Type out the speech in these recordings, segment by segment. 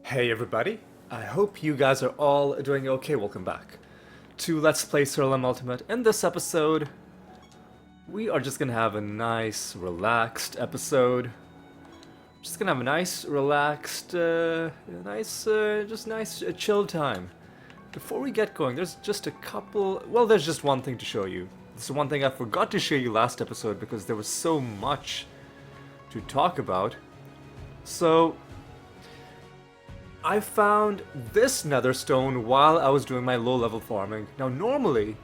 Hey everybody, I hope you guys are all doing okay. Welcome back to Let's Play Siralim Ultimate. In this episode, we are just gonna have a nice, relaxed episode. Just gonna have a nice, relaxed, chill time. Before we get going, there's just a couple, well, there's just one thing to show you. This is one thing I forgot to show you last episode because there was so much to talk about. So, I found this nether stone while I was doing my low level farming. Now normally,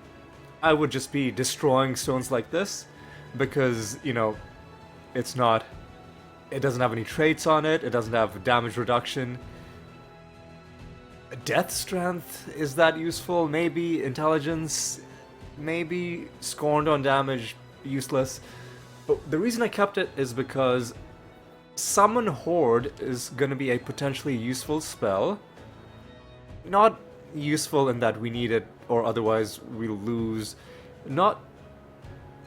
I would just be destroying stones like this because, you know, it doesn't have any traits on it, it doesn't have damage reduction. Death strength, is that useful? Maybe. Intelligence, maybe. Scorned on damage, useless. But the reason I kept it is because Summon Horde is going to be a potentially useful spell. Not useful in that we need it or otherwise we'll lose. Not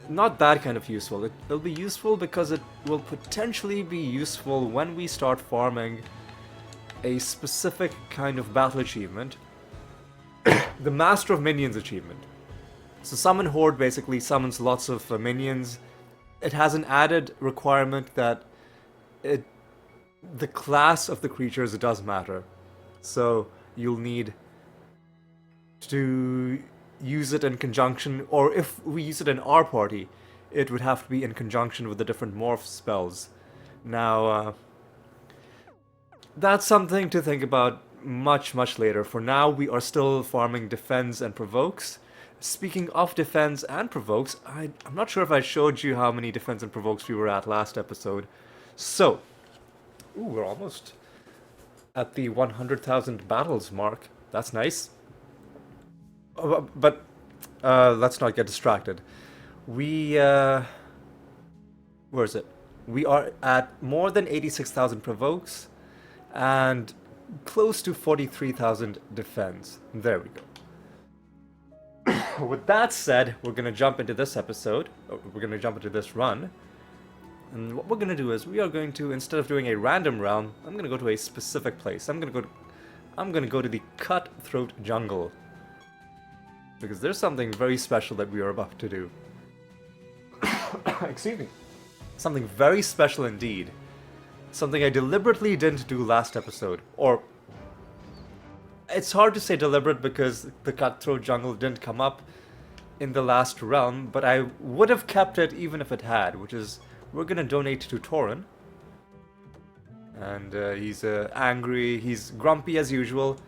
that kind of useful. It'll be useful because it will potentially be useful when we start farming a specific kind of battle achievement. The Master of Minions achievement. So Summon Horde basically summons lots of minions. It has an added requirement that the class of the creatures does matter. So you'll need to use it in conjunction, or if we use it in our party, it would have to be in conjunction with the different morph spells. Now, that's something to think about much later. For now, we are still farming defense and provokes. Speaking of defense and provokes, I'm not sure if I showed you how many defense and provokes we were at last episode. So, we're almost at the 100,000 battles mark. That's nice. But let's not get distracted. Where is it? We are at more than 86,000 provokes and close to 43,000 defense. There we go. With that said, we're gonna jump into this episode. We're gonna jump into this run. And what we're gonna do is we are going to, instead of doing a random realm, I'm gonna go to a specific place. I'm gonna go to the Cutthroat Jungle. Because there's something very special that we are about to do. Excuse me. Something very special indeed. Something I deliberately didn't do last episode. Or, it's hard to say deliberate because the Cutthroat Jungle didn't come up in the last realm, but I would have kept it even if it had, which is, we're gonna donate to Torin. And he's angry, he's grumpy as usual.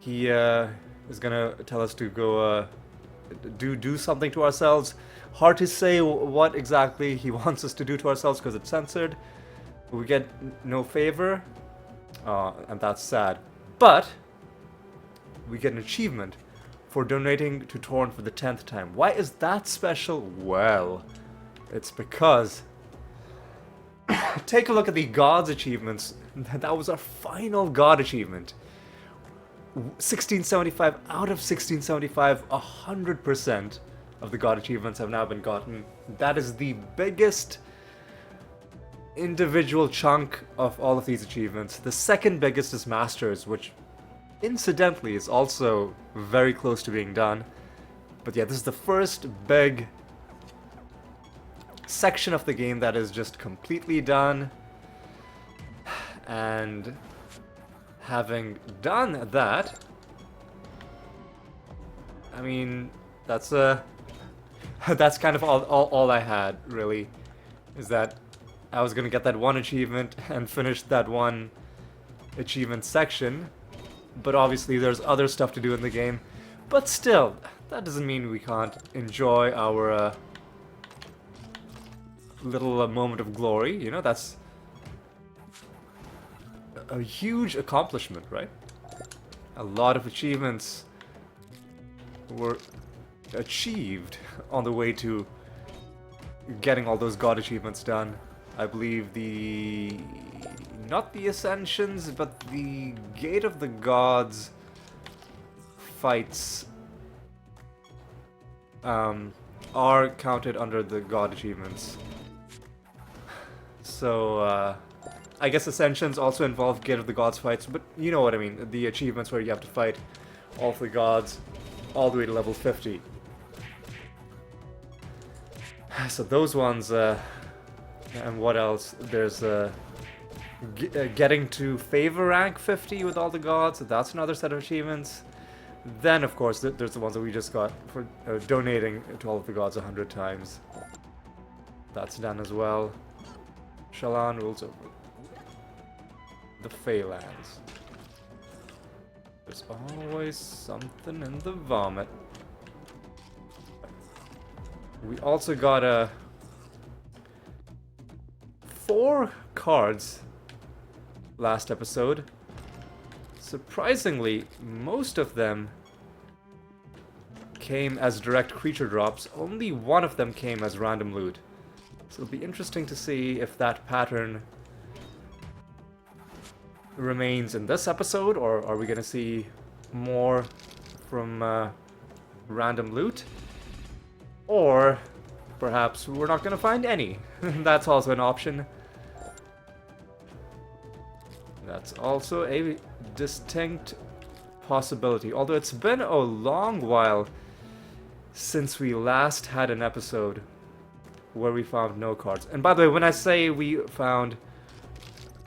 He is gonna tell us to go do something to ourselves. Hard to say what exactly he wants us to do to ourselves because it's censored. We get no favor, and that's sad. But we get an achievement for donating to Torin for the 10th time. Why is that special? Well, it's because take a look at the Gods achievements. That was our final God achievement. 1675 out of 1675, 100% of the God achievements have now been gotten. That is the biggest individual chunk of all of these achievements. The second biggest is Masters, which incidentally is also very close to being done. But yeah, this is the first big section of the game that is just completely done. And having done that, I mean, that's that's kind of all I had, really, is that I was gonna get that one achievement and finish that one achievement section, but obviously there's other stuff to do in the game. But still, that doesn't mean we can't enjoy our little moment of glory. You know, that's a huge accomplishment, right? A lot of achievements were achieved on the way to getting all those God achievements done. I believe not the Ascensions, but the Gate of the Gods fights are counted under the God achievements. So, I guess Ascensions also involve Gate of the Gods fights, but you know what I mean. The achievements where you have to fight all of the gods all the way to level 50. So those ones, and what else? There's getting to favor rank 50 with all the gods, so that's another set of achievements. Then, of course, there's the ones that we just got for donating to all of the gods 100 times. That's done as well. Shallan rules over the Feylands. There's always something in the vomit. We also got 4 cards last episode. Surprisingly, most of them came as direct creature drops. Only one of them came as random loot. So it'll be interesting to see if that pattern remains in this episode, or are we going to see more from random loot? Or perhaps we're not going to find any. That's also an option. That's also a distinct possibility. Although it's been a long while since we last had an episode where we found no cards. And by the way, when I say we found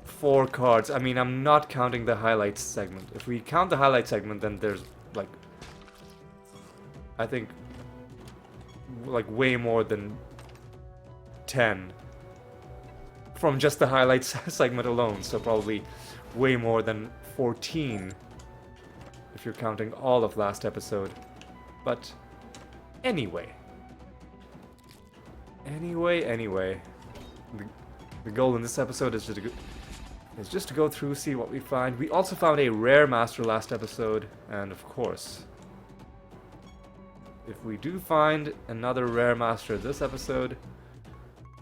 4 cards, I mean I'm not counting the highlights segment. If we count the highlight segment, then there's like, I think, like way more than 10 from just the highlights segment alone. So probably way more than 14 if you're counting all of last episode. But anyway. The goal in this episode is just to go through, see what we find. We also found a rare master last episode, and of course, if we do find another rare master this episode,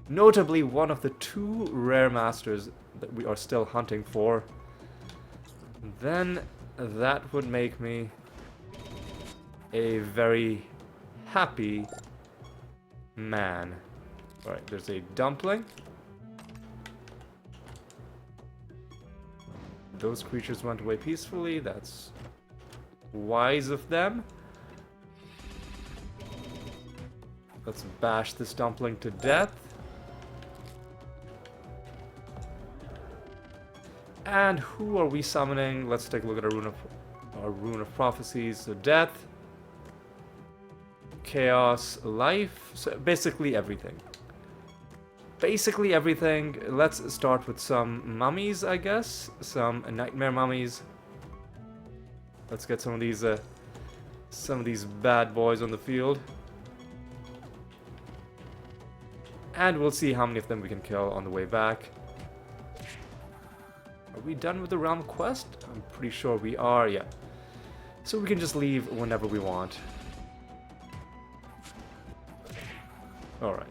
notably one of the 2 rare masters that we are still hunting for, then that would make me a very happy man. Alright, there's a dumpling. Those creatures went away peacefully. That's wise of them. Let's bash this dumpling to death. And who are we summoning? Let's take a look at our rune of prophecies. So death, chaos, life, so basically everything. Basically everything. Let's start with some mummies, I guess. Some nightmare mummies. Let's get some of these bad boys on the field. And we'll see how many of them we can kill on the way back. Are we done with the realm quest? I'm pretty sure we are, yeah. So we can just leave whenever we want. Alright.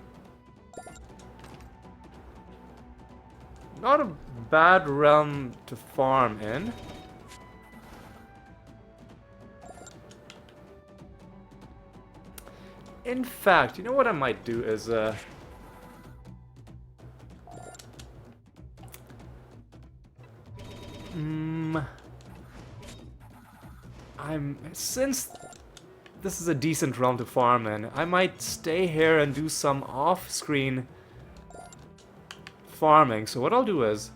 Not a bad realm to farm in. In fact, you know what I might do is, since this is a decent realm to farm in, I might stay here and do some off-screen farming. So what I'll do is,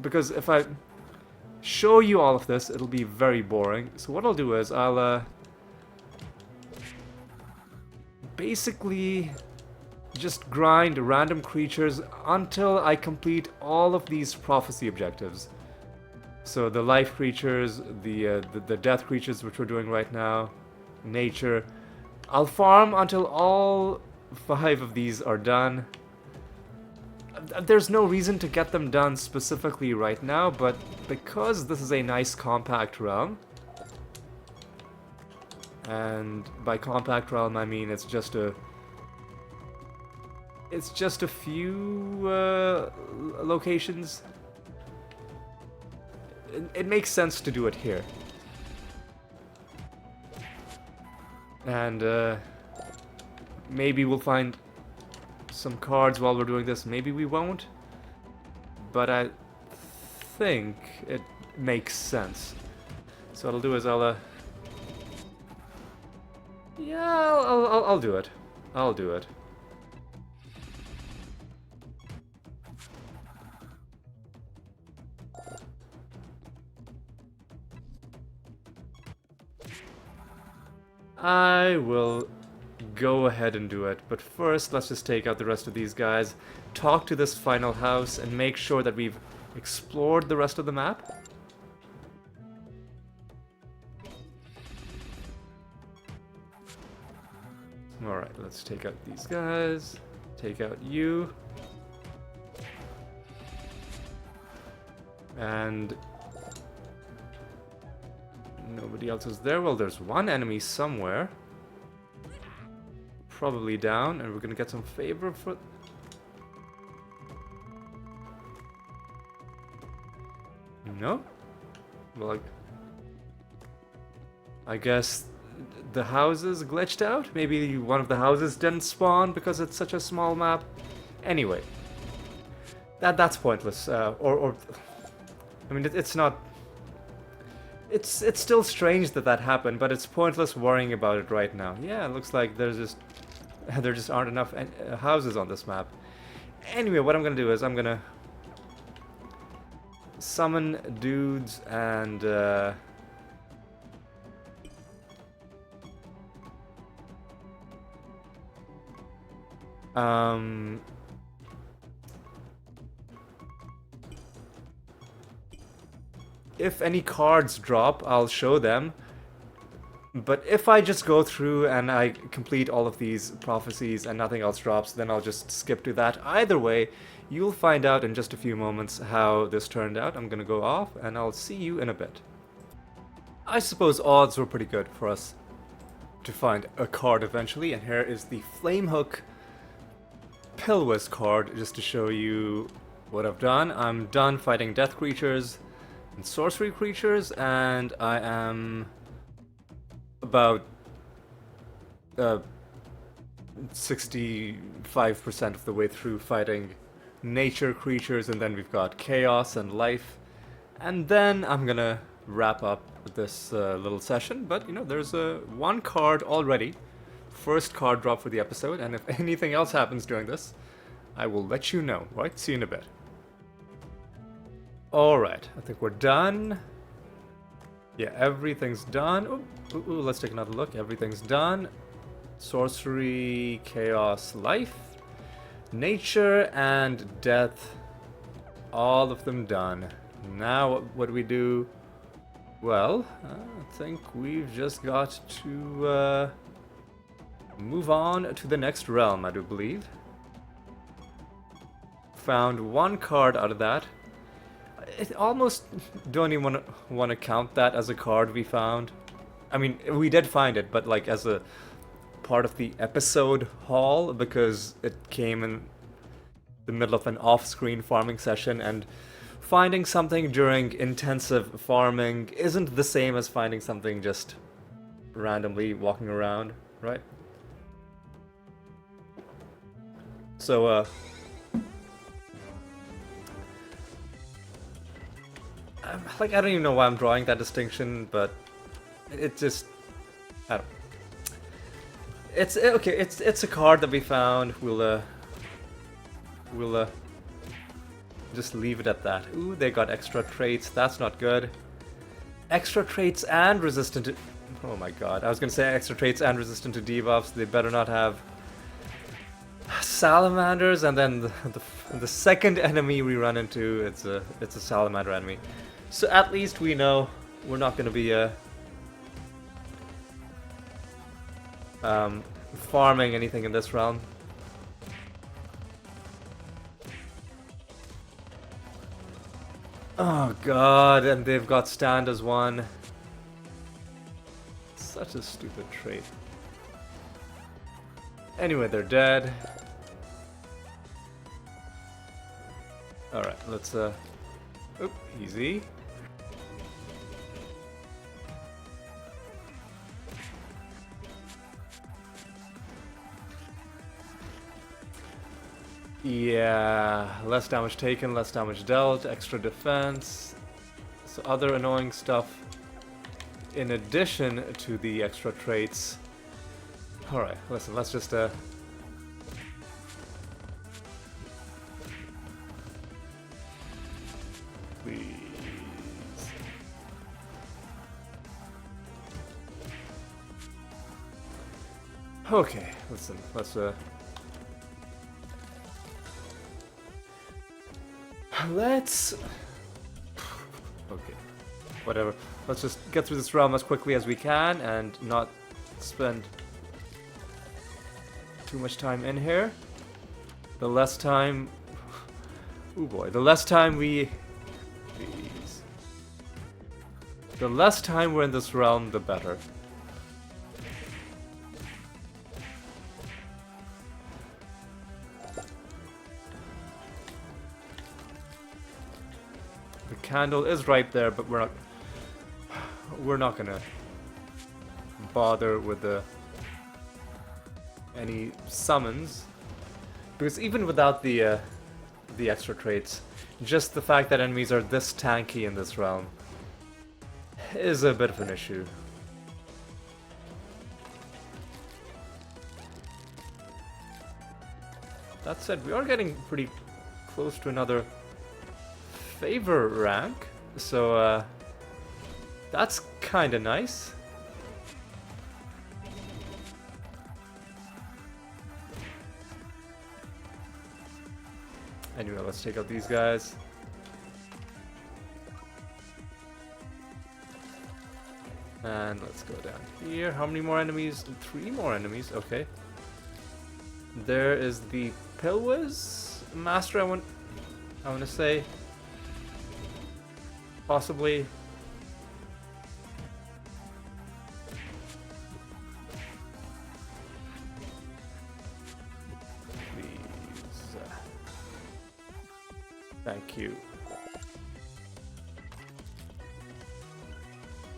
because if I show you all of this, it'll be very boring. So what I'll do is I'll basically just grind random creatures until I complete all of these prophecy objectives. So the life creatures, the death creatures, which we're doing right now, nature. I'll farm until all 5 of these are done. There's no reason to get them done specifically right now, but because this is a nice compact realm, and by compact realm I mean it's just a few locations. It makes sense to do it here. And maybe we'll find some cards while we're doing this. Maybe we won't, but I think it makes sense. So what I'll do is yeah, I'll do it. I'll do it. I will go ahead and do it, but first let's just take out the rest of these guys, talk to this final house, and make sure that we've explored the rest of the map. Alright, let's take out these guys, take out you, and nobody else is there. Well, there's one enemy somewhere. Probably down, and we're gonna get some favor for... No? Well, I guess the houses glitched out? Maybe one of the houses didn't spawn because it's such a small map? Anyway. That's pointless. I mean, it's not... It's still strange that that happened, but it's pointless worrying about it right now. Yeah, it looks like there just aren't enough houses on this map. Anyway, what I'm gonna do is I'm gonna summon dudes and if any cards drop, I'll show them. But if I just go through and I complete all of these prophecies and nothing else drops, then I'll just skip to that. Either way, you'll find out in just a few moments how this turned out. I'm gonna go off and I'll see you in a bit. I suppose odds were pretty good for us to find a card eventually, and here is the Flamehook Pilwis card, just to show you what I've done. I'm done fighting death creatures and sorcery creatures, and I am about 65% of the way through fighting nature creatures, and then we've got chaos and life, and then I'm gonna wrap up this little session. But you know, there's one card already, first card drop for the episode, and if anything else happens during this, I will let you know. Right, see you in a bit. Alright, I think we're done. Yeah, everything's done. Ooh, let's take another look. Everything's done. Sorcery, chaos, life, nature, and death. All of them done. Now, what do we do? Well, I think we've just got to move on to the next realm, I do believe. Found one card out of that. I almost don't even want to count that as a card we found. I mean, we did find it, but like as a part of the episode haul, because it came in the middle of an off-screen farming session, and finding something during intensive farming isn't the same as finding something just randomly walking around, right? So, like, I don't even know why I'm drawing that distinction, but it just, I don't. It's okay. It's a card that we found. We'll just leave it at that. Ooh, they got extra traits. That's not good. Extra traits and resistant to. Oh my god! I was gonna say extra traits and resistant to debuffs. They better not have salamanders. And then the second enemy we run into, it's a salamander enemy. So at least we know we're not gonna be farming anything in this realm. Oh god, and they've got stand as one. Such a stupid trait. Anyway, they're dead. Alright, let's oop, easy. Yeah, less damage taken, less damage dealt, extra defense. So other annoying stuff in addition to the extra traits. Alright, listen, let's just please. Okay, listen, let's okay, whatever. Let's just get through this realm as quickly as we can and not spend too much time in here. The less time... Oh boy, the less time we... Jeez. The less time we're in this realm, the better. The candle is right there, but we're not gonna bother with any summons, because even without the extra traits, just the fact that enemies are this tanky in this realm is a bit of an issue. That said, we are getting pretty close to another favor rank, so that's kinda nice. Anyway, let's take out these guys. And let's go down here. How many more enemies? 3 more enemies, okay. There is the Pilwiz Master, I want to say. Possibly. Please. Thank you.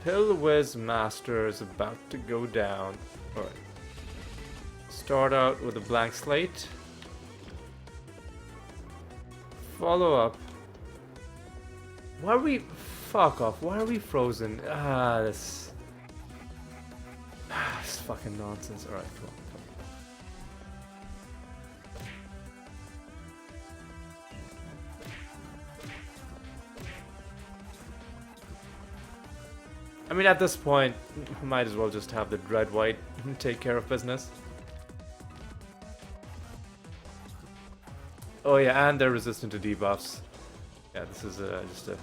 Pilwiz Master is about to go down. Alright. Start out with a blank slate. Follow up. Why are we... Fuck off. Why are we frozen? This fucking nonsense. Alright, come on. I mean, at this point, might as well just have the Dread White take care of business. Oh yeah, and they're resistant to debuffs. Yeah, this is just a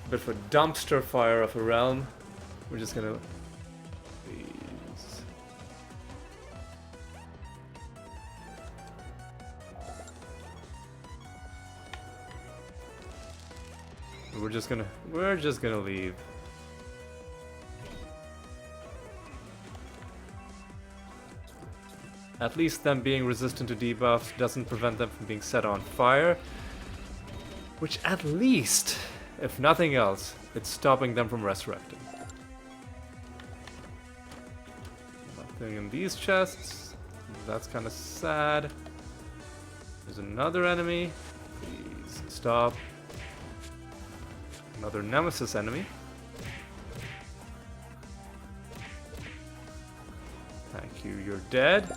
bit of a dumpster fire of a realm. We're just gonna... Please. We're just gonna leave. At least them being resistant to debuffs doesn't prevent them from being set on fire. Which at least, if nothing else, it's stopping them from resurrecting. Nothing in these chests. That's kind of sad. There's another enemy. Please stop. Another nemesis enemy. Thank you, you're dead.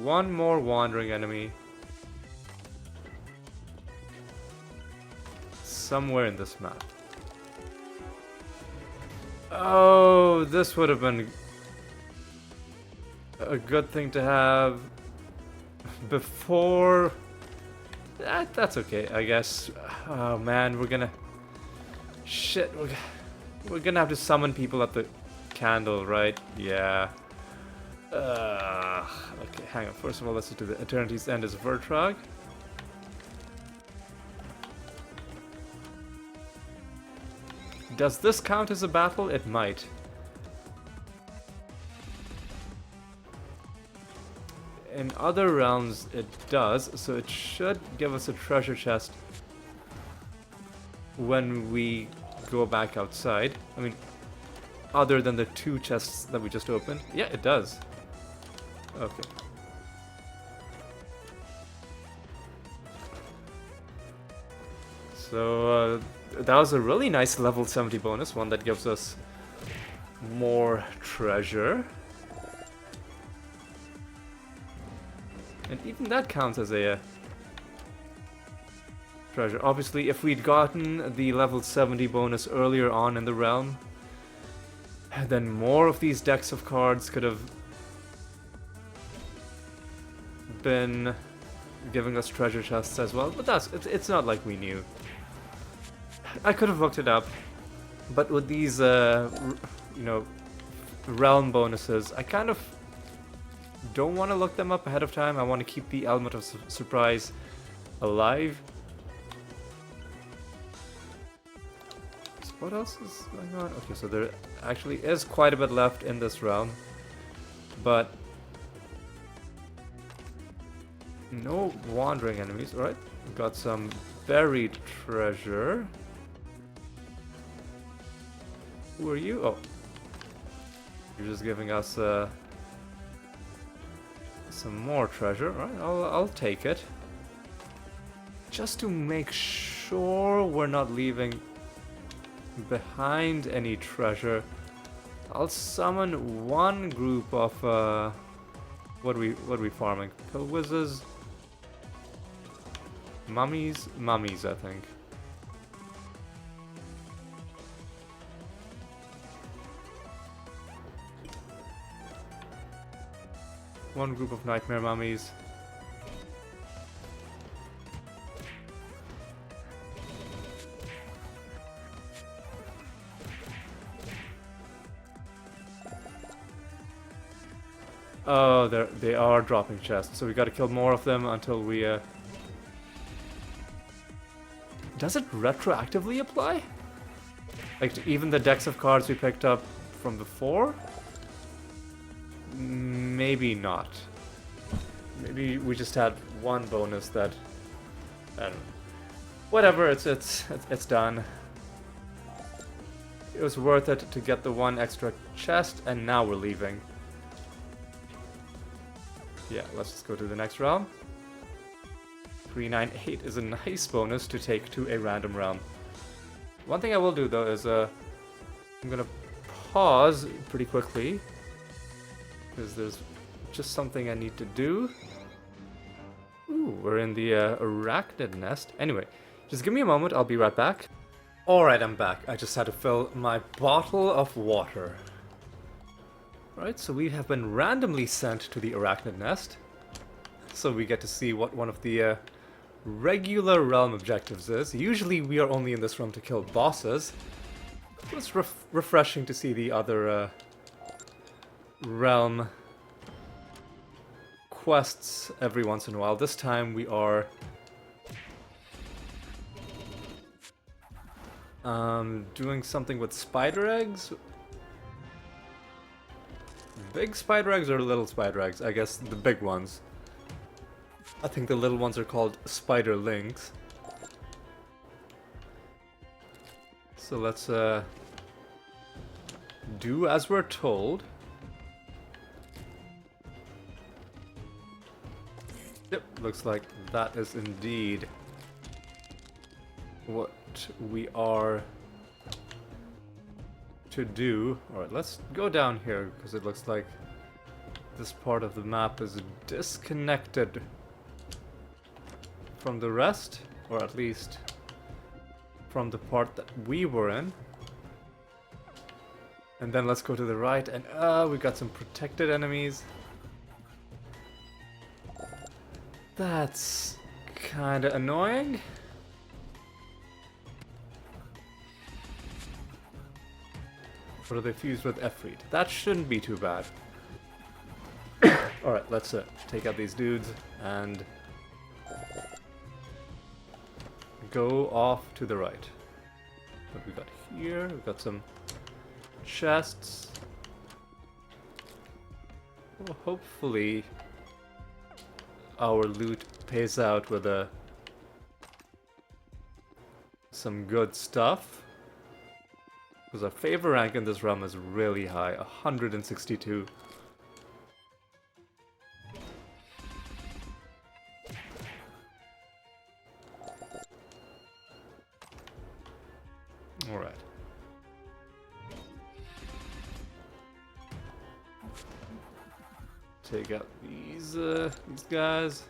One more wandering enemy. Somewhere in this map. Oh, this would have been a good thing to have before. That's okay, I guess. Oh man, we're gonna... Shit, we're gonna have to summon people at the candle, right? Yeah. Okay, hang on. First of all, let's do the Eternity's End as Vertrag. Does this count as a battle? It might. In other realms, it does, so it should give us a treasure chest when we go back outside. I mean, other than the 2 chests that we just opened. Yeah, it does. Okay. So that was a really nice level 70 bonus, one that gives us more treasure. And even that counts as a treasure. Obviously, if we'd gotten the level 70 bonus earlier on in the realm, then more of these decks of cards could have been giving us treasure chests as well. But it's not like we knew. I could have looked it up, but with these, realm bonuses, I kind of don't want to look them up ahead of time. I want to keep the element of surprise alive. So what else is going on? Okay, so there actually is quite a bit left in this realm, but no wandering enemies. Alright, we've got some buried treasure. Who are you? Oh, you're just giving us some more treasure. Alright, I'll take it. Just to make sure we're not leaving behind any treasure, I'll summon one group of what are we farming? Pilwizzes? Mummies, I think. One group of nightmare mummies. Oh, they are dropping chests, so we gotta kill more of them until we Does it retroactively apply? Like to even the decks of cards we picked up from before? Maybe not. Maybe we just had one bonus that, I don't know. Whatever, it's done. It was worth it to get the one extra chest, and now we're leaving. Yeah, let's just go to the next realm. 398 is a nice bonus to take to a random realm. One thing I will do though is I'm gonna pause pretty quickly, because there's just something I need to do. Ooh, we're in the arachnid nest. Anyway, just give me a moment, I'll be right back. Alright, I'm back. I just had to fill my bottle of water. Alright, so we have been randomly sent to the arachnid nest. So we get to see what one of the regular realm objectives is. Usually we are only in this realm to kill bosses. So it's refreshing to see the other realm quests every once in a while. This time we are doing something with spider eggs. Big spider eggs or little spider eggs? I guess the big ones. I think the little ones are called spiderlings. So let's do as we're told. Yep, looks like that is indeed what we are to do. Alright, let's go down here, because it looks like this part of the map is disconnected from the rest, or at least from the part that we were in. And then let's go to the right, and we got some protected enemies. That's kinda annoying. Or are they fused with Efreet? That shouldn't be too bad. Alright, let's take out these dudes and go off to the right. What we got here? We've got some chests. Well, hopefully our loot pays out with some good stuff. Because our favor rank in this realm is really high, 162. Alright. Take out these guys.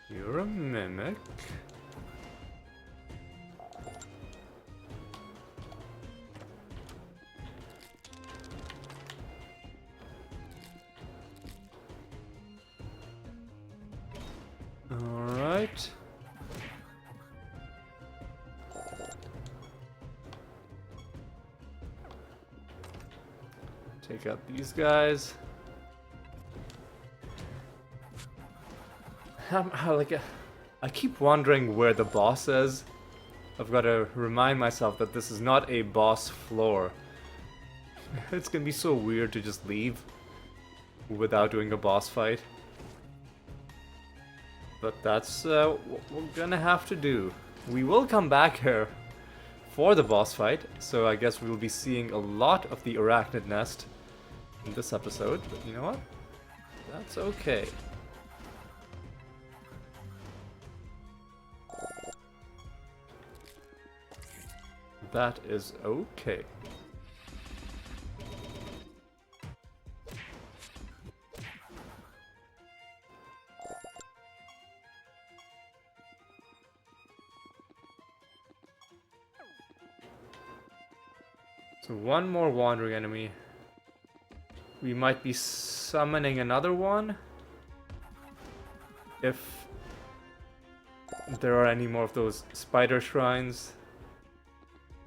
You're a mimic. Alright. Take out these guys. I keep wondering where the boss is. I've got to remind myself that this is not a boss floor. It's gonna be so weird to just leave without doing a boss fight. But that's what we're gonna have to do. We will come back here for the boss fight, so I guess we'll be seeing a lot of the arachnid nest in this episode, but you know what? That's okay. That is okay. So one more wandering enemy. We might be summoning another one if there are any more of those spider shrines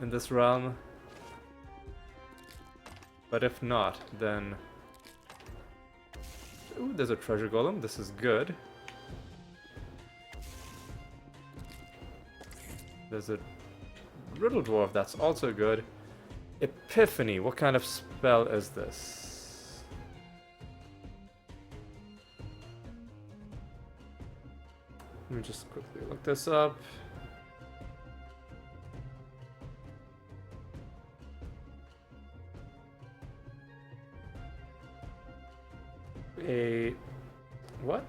in this realm. But if not, then... Ooh, there's a treasure golem. This is good. There's a riddle dwarf. That's also good. Epiphany. What kind of spell is this? Let me just quickly look this up. A... what?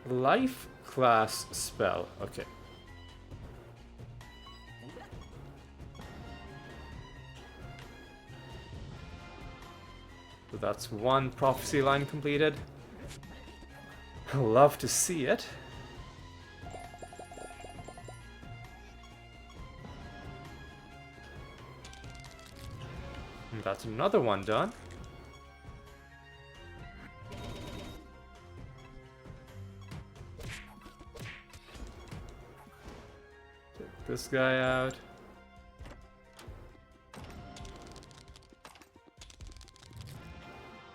Life class spell. Okay. So that's one prophecy line completed. Love to see it. And that's another one done. Take this guy out.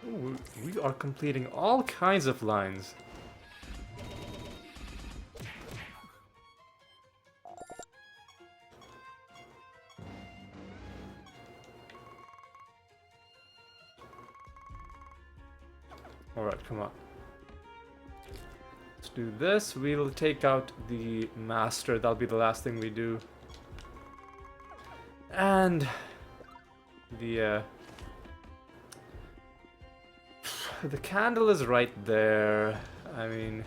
Ooh, we are completing all kinds of lines. Alright, come on. Let's do this. We'll take out the master. That'll be the last thing we do. And the candle is right there. I mean,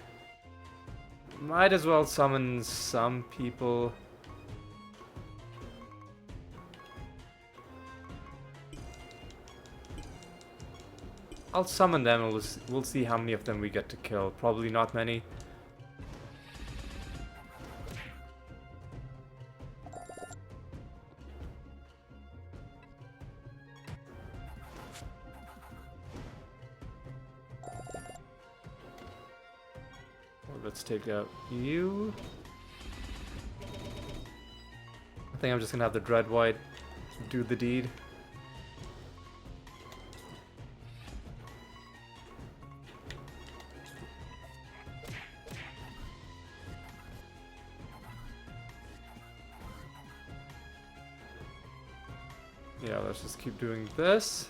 might as well summon some people. I'll summon them and we'll see how many of them we get to kill. Probably not many. Let's take out you. I think I'm just gonna have the Dread White do the deed. Yeah, let's just keep doing this.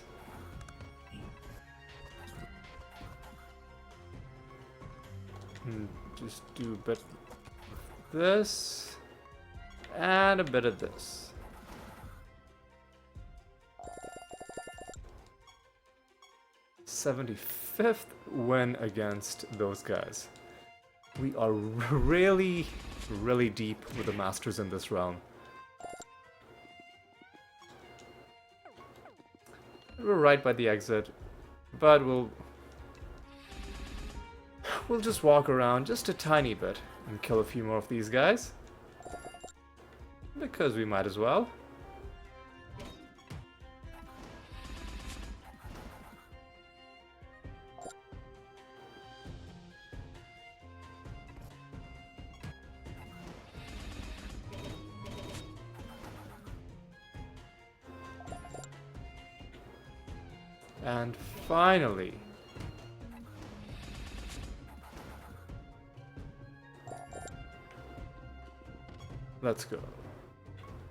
And just do a bit of this. And a bit of this. 75th win against those guys. We are really, really deep with the masters in this realm. We're right by the exit, but we'll just walk around just a tiny bit and kill a few more of these guys. Because we might as well. And finally, let's go.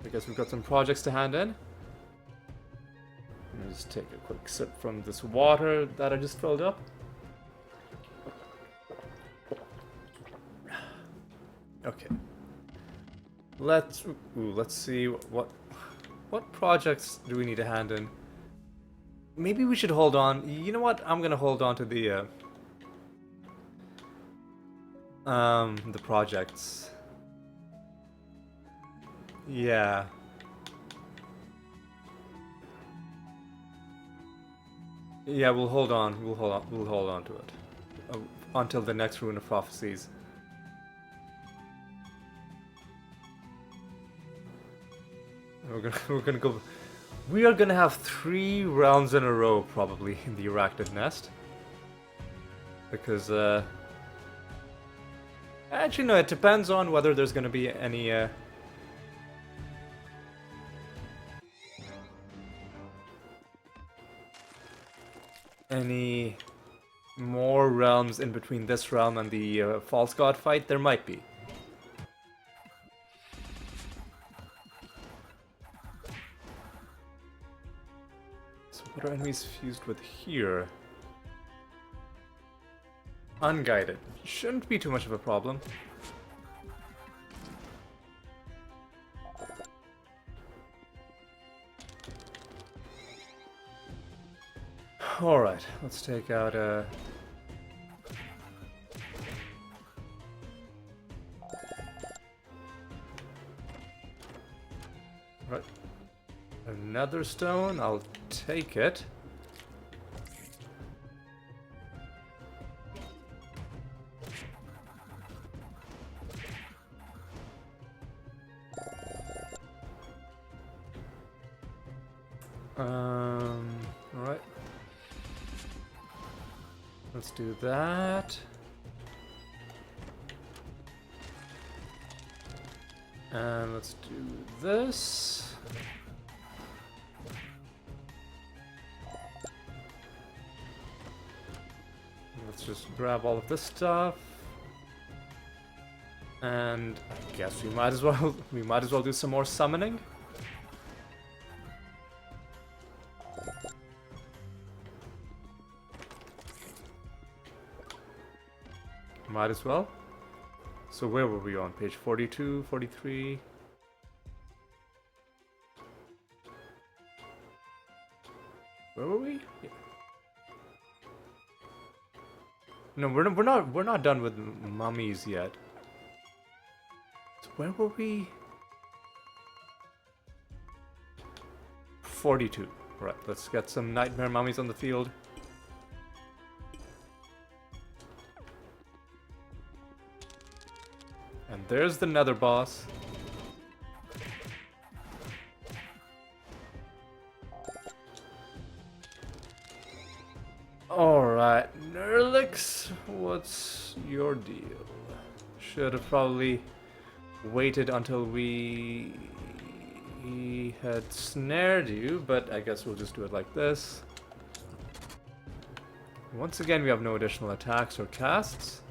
I guess we've got some projects to hand in. Let me just take a quick sip from this water that I just filled up. Okay. Let's see what projects do we need to hand in. Maybe we should hold on. You know what? I'm gonna hold on to the projects. Yeah. Yeah, we'll hold on. We'll hold on to it until the next Rune of Prophecies. We're gonna go. We are gonna have 3 rounds in a row probably in the Arachnid Nest. Because actually no, it depends on whether there's gonna be any more realms in between this realm and the False God fight. There might be. What are enemies fused with here? Unguided. Shouldn't be too much of a problem. Alright, let's take out right. Another stone, I'll take it. Alright. Let's do that. And let's do this. Let's just grab all of this stuff. And I guess we might as well do some more summoning. Might as well. So where were we on? Page 42, 43? Where were we? Yeah. No, we're not done with mummies yet. So where were we? 42. Right, let's get some nightmare mummies on the field. And there's the nether boss. Alright, Nerlix, what's your deal? Should have probably waited until we had snared you, but I guess we'll just do it like this. Once again, we have no additional attacks or casts.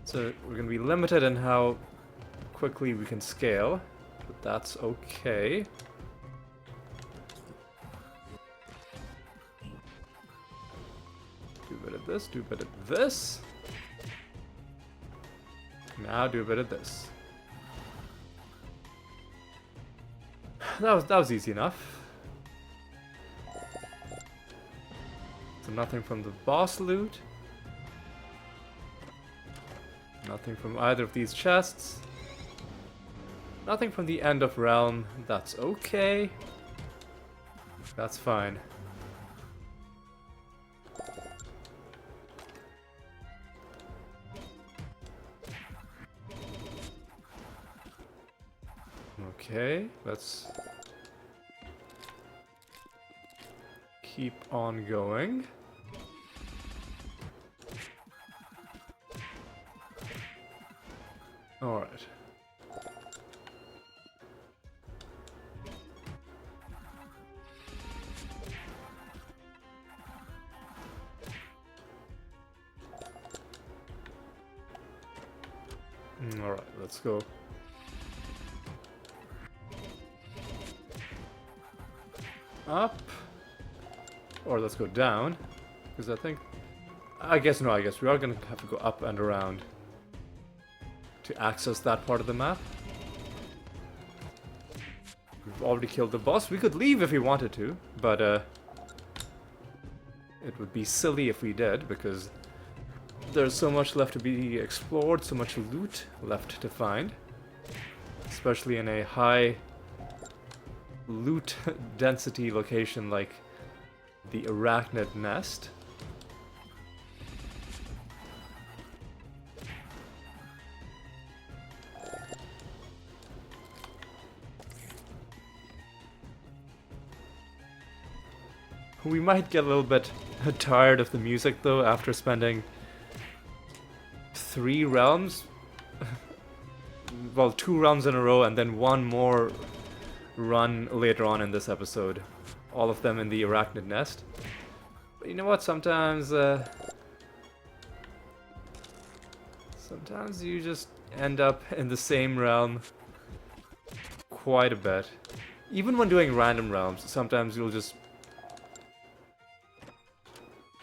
So we're going to be limited in how quickly we can scale, but that's okay. Do a bit of this, do a bit of this. Now do a bit of this. That was easy enough. So nothing from the boss loot. Nothing from either of these chests. Nothing from the end of realm. That's okay. That's fine. Okay, let's keep on going. All right. All right, let's go. Up. Or let's go down. Because I guess we are going to have to go up and around to access that part of the map. We've already killed the boss. We could leave if we wanted to, but it would be silly if we did, because there's so much left to be explored, so much loot left to find. Especially in a high loot density location like the Arachnid Nest. We might get a little bit tired of the music though after spending 3 realms. Well, 2 realms in a row and then 1 more run later on in this episode. All of them in the Arachnid Nest. But you know what? Sometimes you just end up in the same realm quite a bit. Even when doing random realms, sometimes you'll just...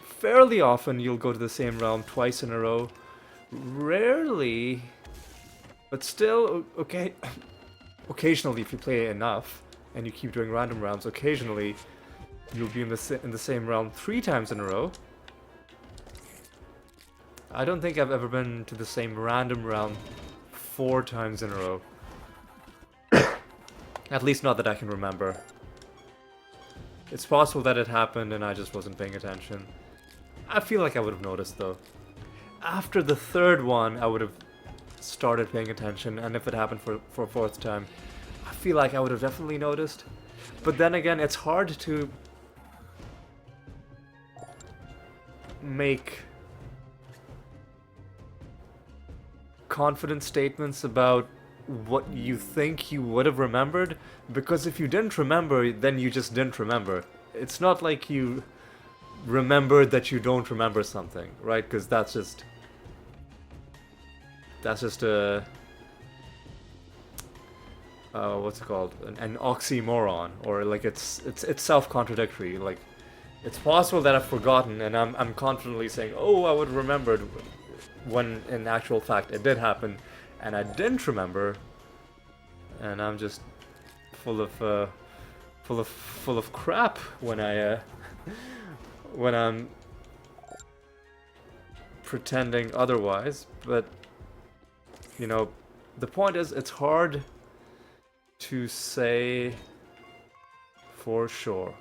Fairly often you'll go to the same realm twice in a row. Rarely, but still, okay. Occasionally, if you play enough and you keep doing random realms, occasionally you'll be in the same realm 3 times in a row. I don't think I've ever been to the same random realm 4 times in a row. At least not that I can remember. It's possible that it happened and I just wasn't paying attention. I feel like I would have noticed though. After the 3rd one, I would have started paying attention, and if it happened for a 4th time, I feel like I would have definitely noticed. But then again, it's hard to make confident statements about what you think you would have remembered, because if you didn't remember, then you just didn't remember. It's not like you remembered that you don't remember something, right? Because that's just a what's it called? An oxymoron, or like it's self-contradictory. Like, it's possible that I've forgotten, and I'm confidently saying, "Oh, I would have remembered," when in actual fact it did happen, and I didn't remember, and I'm just full of crap when when I'm pretending otherwise. But you know, the point is, it's hard to say for sure.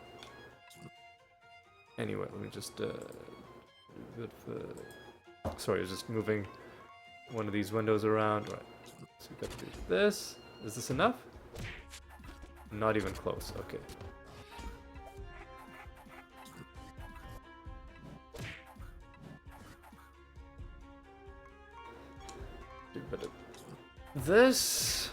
Anyway, let me just sorry, I was just moving one of these windows around. Right, so we got to do this. Is this enough? Not even close. Okay. Do a bit of this.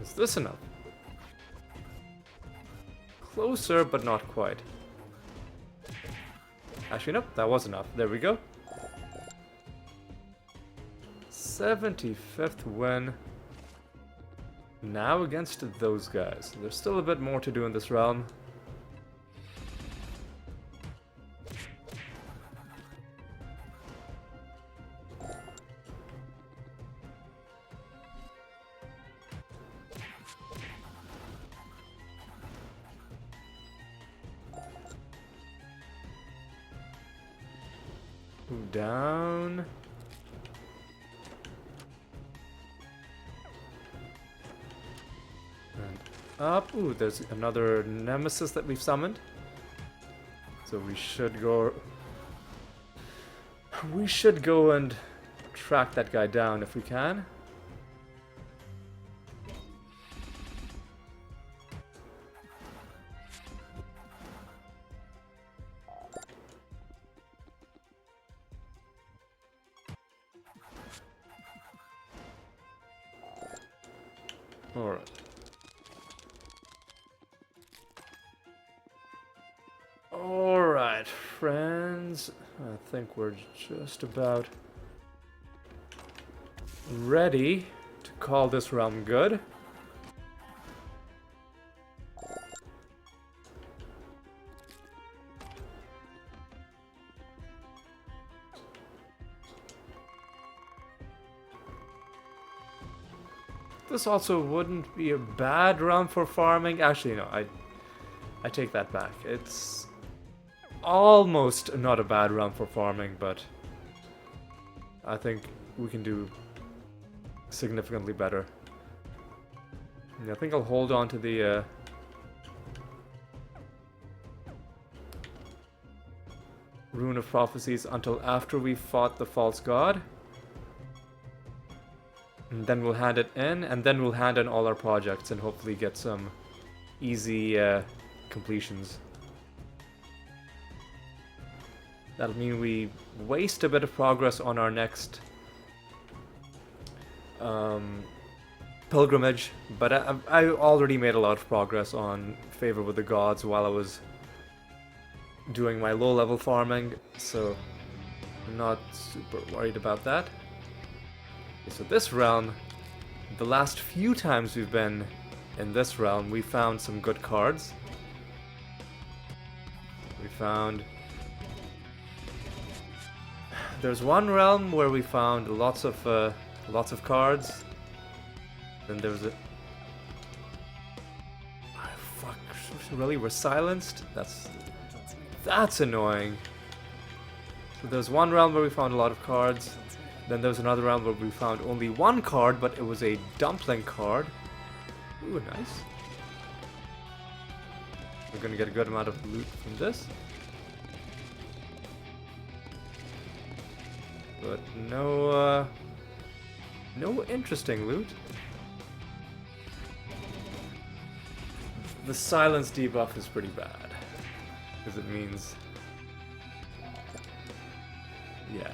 Is this enough? Closer, but not quite. Actually, nope, that was enough. There we go. 75th win. Now against those guys. There's still a bit more to do in this realm. down. And up. Ooh, there's another nemesis that we've summoned. So we should go... We should go and track that guy down if we can. Alright. Alright, friends. I think we're just about ready to call this realm good. This also wouldn't be a bad realm for farming. Actually, no, I take that back. It's almost not a bad realm for farming, but I think we can do significantly better. And I think I'll hold on to the Rune of Prophecies until after we fought the false god. And then we'll hand it in, and then we'll hand in all our projects and hopefully get some easy completions. That'll mean we waste a bit of progress on our next pilgrimage, but I already made a lot of progress on Favor with the Gods while I was doing my low-level farming, so I'm not super worried about that. So this realm, the last few times we've been in this realm, we found some good cards. We found... There's one realm where we found lots of cards. Then there was a... Oh, fuck, really? We're silenced? That's annoying. So there's one realm where we found a lot of cards. Then there was another realm where we found only one card, but it was a dumpling card. Ooh, nice. We're gonna get a good amount of loot from this. But no interesting loot. The silence debuff is pretty bad. Because it means... Yeah.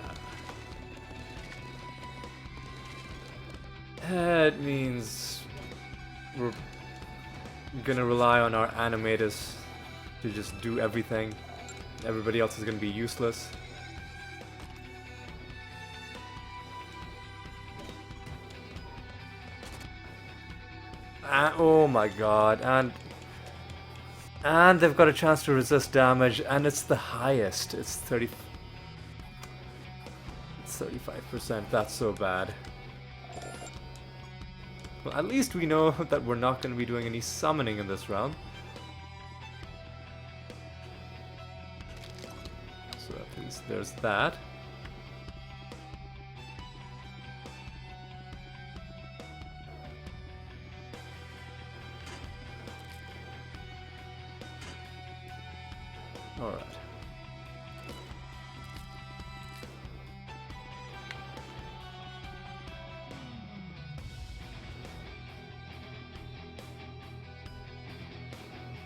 It means we're gonna rely on our animators to just do everything. Everybody else is gonna be useless. Oh my god, and they've got a chance to resist damage, and it's the highest. It's 35%. That's so bad. Well, at least we know that we're not going to be doing any summoning in this round. So at least there's that. Alright.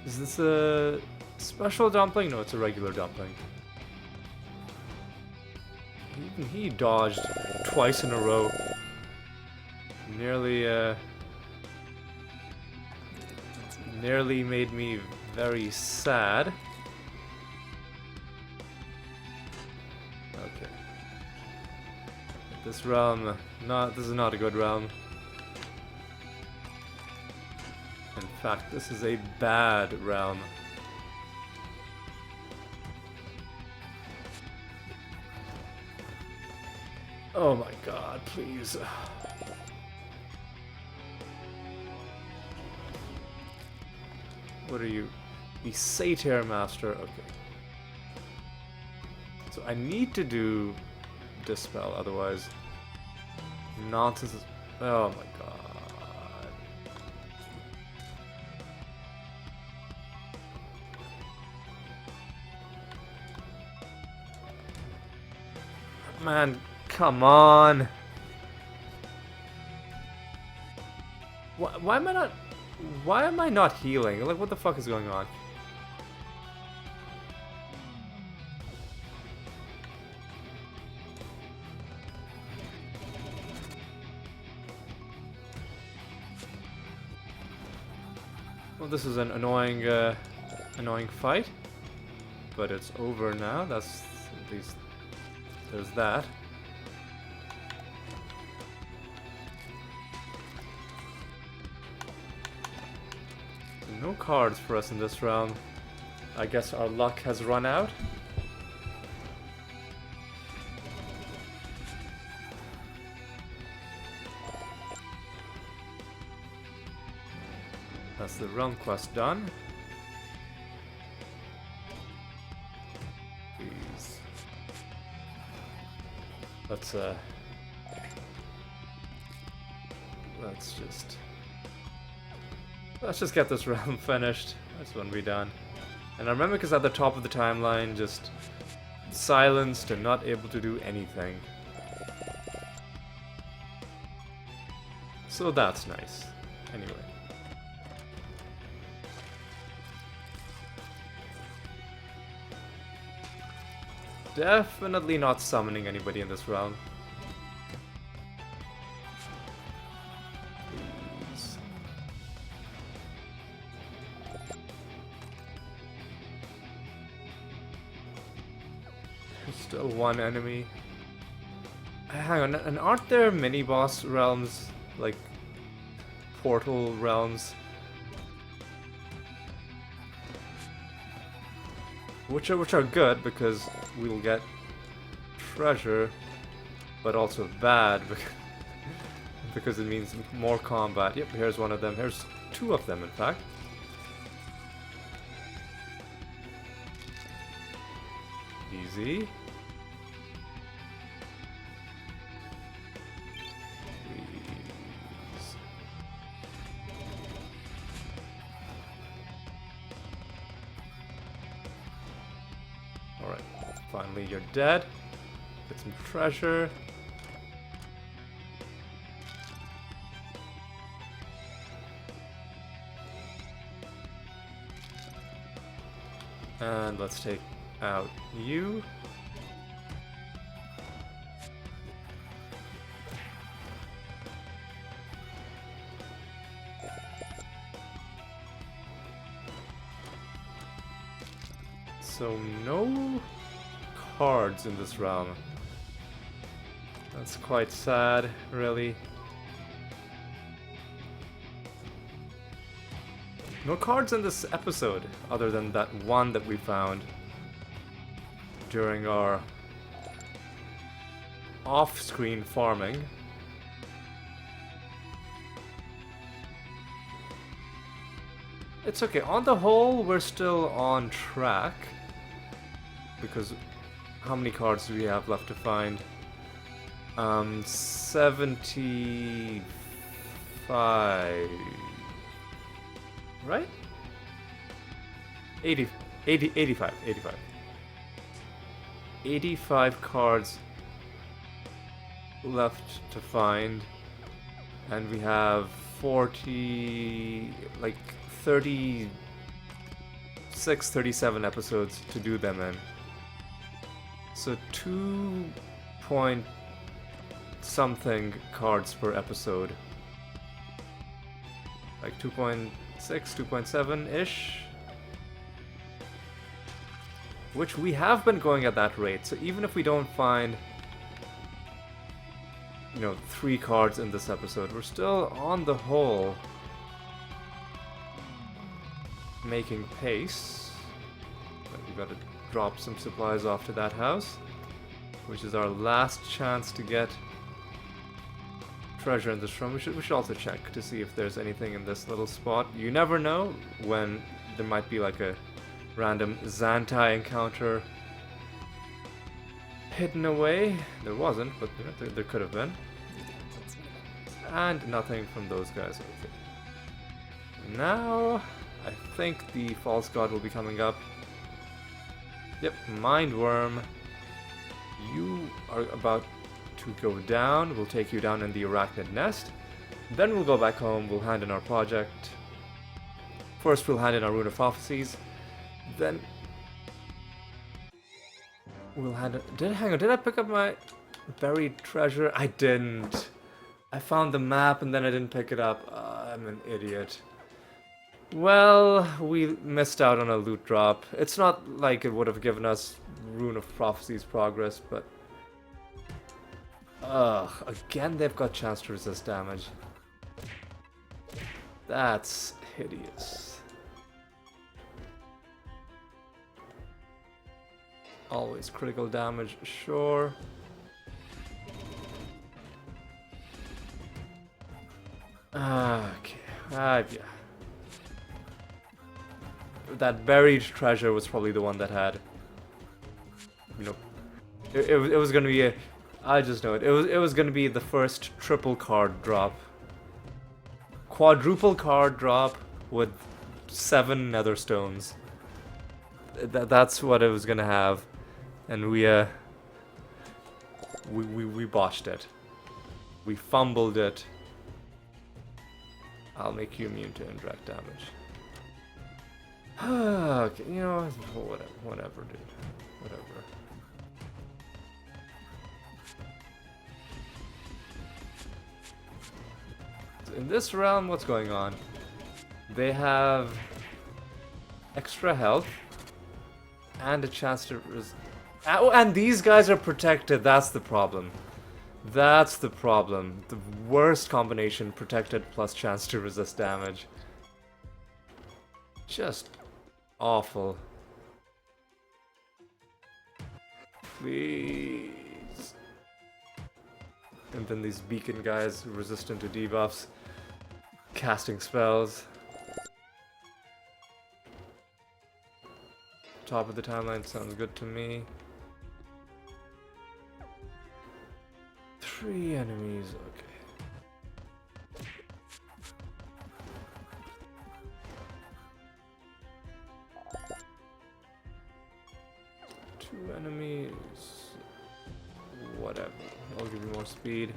Is this a special dumpling? No, it's a regular dumpling. Even he dodged twice in a row. Nearly made me very sad. Okay. This realm, this is not a good realm. In fact, this is a bad realm. Oh my god, please. What are you? The Satyr Master, okay. So I need to do dispel otherwise. Nonsense is... Oh my god. Man, come on. Why am I not... Why am I not healing? Like, what the fuck is going on? Well, this is an annoying, annoying fight, but it's over now. That's at least there's that. No cards for us in this round. I guess our luck has run out. That's the realm quest done. Please. Let's just get this round finished. This one be done. And I remember because at the top of the timeline, just silenced and not able to do anything. So that's nice. Anyway. Definitely not summoning anybody in this round. Please. There's still one enemy. Hang on, and aren't there mini-boss realms? Like, portal realms? Which are good because we'll get treasure, but also bad because it means more combat. Yep, here's one of them. Here's two of them, in fact. Easy. Alright, finally you're dead. Get some treasure. And let's take out you. So no cards in this realm. That's quite sad, really. No cards in this episode, other than that one that we found during our off-screen farming. It's okay, on the whole, we're still on track. Because how many cards do we have left to find? 75. Right? 85. 85 cards left to find. And we have 40, like 36, 37 episodes to do them in. So 2 point something cards per episode. Like 2.6, 2.7-ish. Which we have been going at that rate, so even if we don't find, you know, 3 cards in this episode, we're still, on the whole, making pace. But we gotta drop some supplies off to that house, which is our last chance to get treasure in this room. We should also check to see if there's anything in this little spot. You never know when there might be like a random Zantai encounter hidden away. There wasn't, but you know, there could have been. And nothing from those guys. Okay. Now, I think the false god will be coming up. Yep, Mind Worm. You are about to go down. We'll take you down in the Arachnid Nest. Then we'll go back home. We'll hand in our project. First, we'll hand in our Rune of Prophecies. Then we'll hand it. Hang on, did I pick up my buried treasure? I didn't. I found the map and then I didn't pick it up. I'm an idiot. Well, we missed out on a loot drop. It's not like it would have given us Rune of Prophecies progress, but... again they've got chance to resist damage. That's hideous. Always critical damage, sure. Okay, yeah. That buried treasure was probably the one that had, you know, it was gonna be a, I just know it. It was gonna be the first triple card drop, quadruple card drop with 7 nether stones. That's what it was gonna have, and we botched it. We fumbled it. I'll make you immune to indirect damage. Okay, you know, whatever, dude. Whatever. In this realm, what's going on? They have extra health and a chance to oh, and these guys are protected. That's the problem. That's the problem. The worst combination, protected plus chance to resist damage. Just awful. Please. And then these beacon guys resistant to debuffs. Casting spells. Top of the timeline sounds good to me. 3 enemies, okay. Two enemies. Whatever. I'll give you more speed.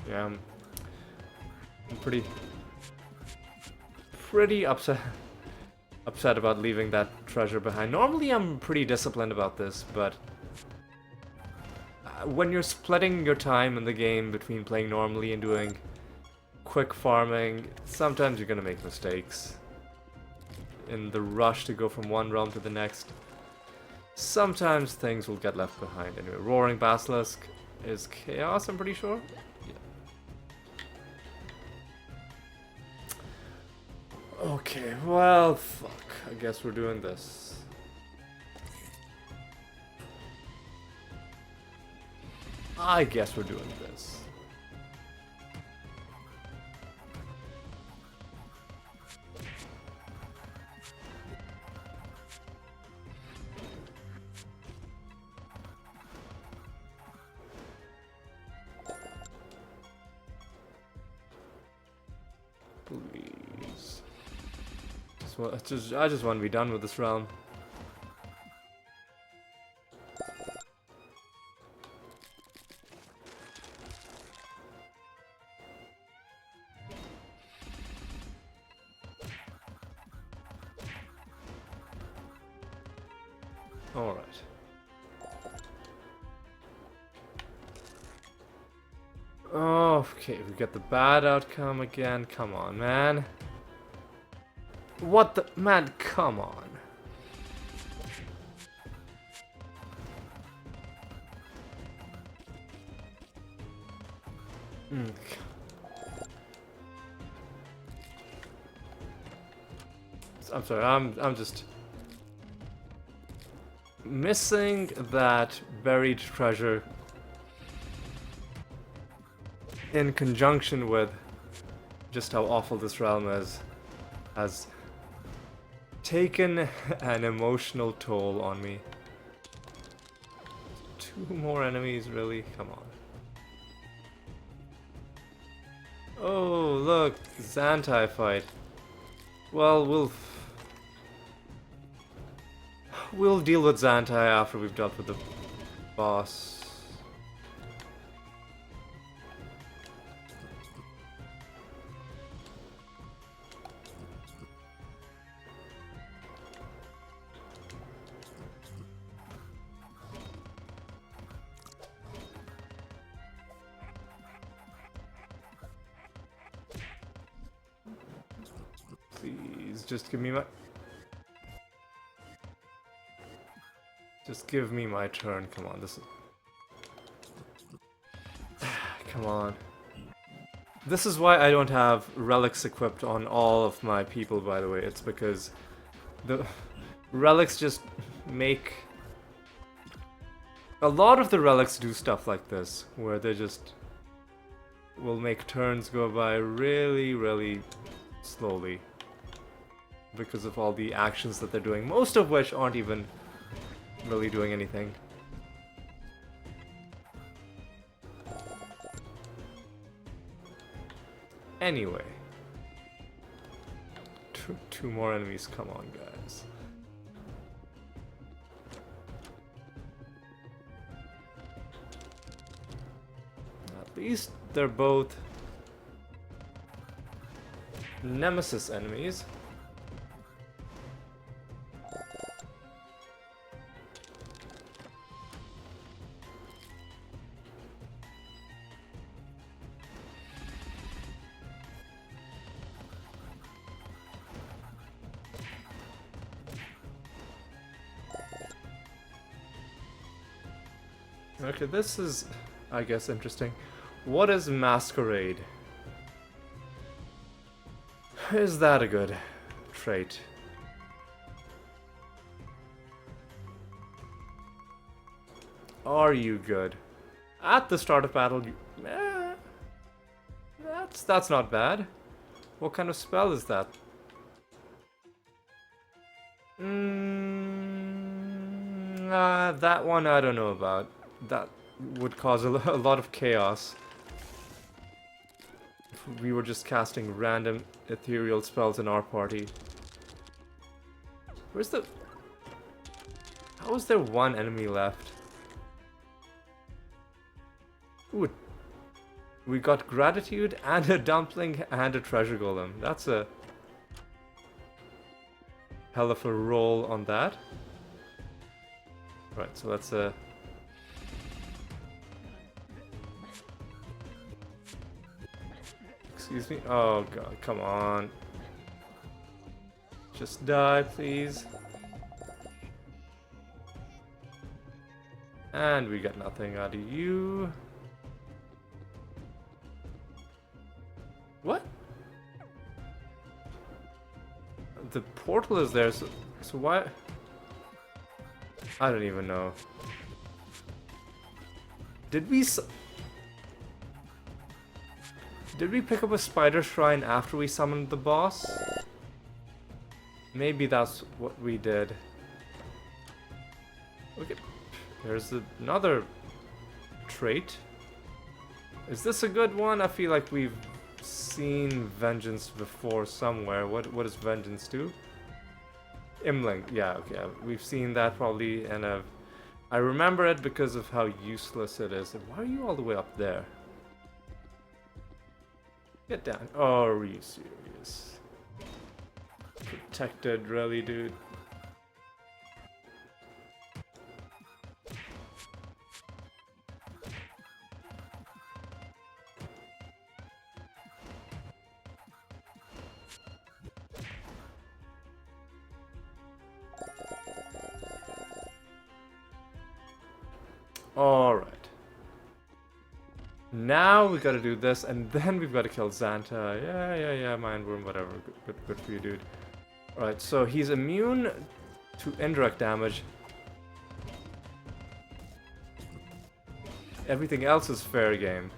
Yeah, I'm pretty upset about leaving that treasure behind. Normally I'm pretty disciplined about this, but when you're splitting your time in the game between playing normally and doing quick farming, sometimes you're gonna make mistakes. In the rush to go from one realm to the next, sometimes things will get left behind. Anyway, Roaring Basilisk is chaos, I'm pretty sure. Yeah. Okay, well, fuck. I guess we're doing this. I guess we're doing this. Please. I just want to be done with this realm. Alright. Okay, we get the bad outcome again. Come on, man. What the... Man, come on. I'm sorry, I'm just... missing that buried treasure in conjunction with just how awful this realm is has taken an emotional toll on me. 2 more enemies, really? Come on. Oh, look, Xantai fight. Well, we'll deal with Xantai after we've dealt with the boss. Please, just give me my... Just give me my turn, come on, this is... Come on. This is why I don't have relics equipped on all of my people, by the way. It's because the relics just make... A lot of the relics do stuff like this, where they just will make turns go by really, really slowly. Because of all the actions that they're doing, most of which aren't even really doing anything. Anyway. Two more enemies, come on guys. At least they're both Nemesis enemies. Okay, this is, I guess, interesting. What is Masquerade? Is that a good trait? Are you good? At the start of battle, that's not bad. What kind of spell is that? That one I don't know about. That would cause a lot of chaos. If we were just casting random ethereal spells in our party. Where's the... How is there one enemy left? Ooh, we got gratitude and a dumpling and a treasure golem. That's a hell of a roll on that. Right, so let's excuse me. Oh god, come on. Just die, please. And we got nothing out of you. What? The portal is there, so why? I don't even know. Did we pick up a spider shrine after we summoned the boss? Maybe that's what we did. Okay, here's another trait. Is this a good one? I feel like we've seen Vengeance before somewhere. What does Vengeance do? Imling, yeah, okay, we've seen that probably, and I remember it because of how useless it is. Why are you all the way up there? Get down. Oh, are you serious? Protected, really, dude? Alright. Now we gotta do this, and then we've gotta kill Xanta. Yeah, Mindworm, whatever. Good for you, dude. Alright, so he's immune to indirect damage. Everything else is fair game.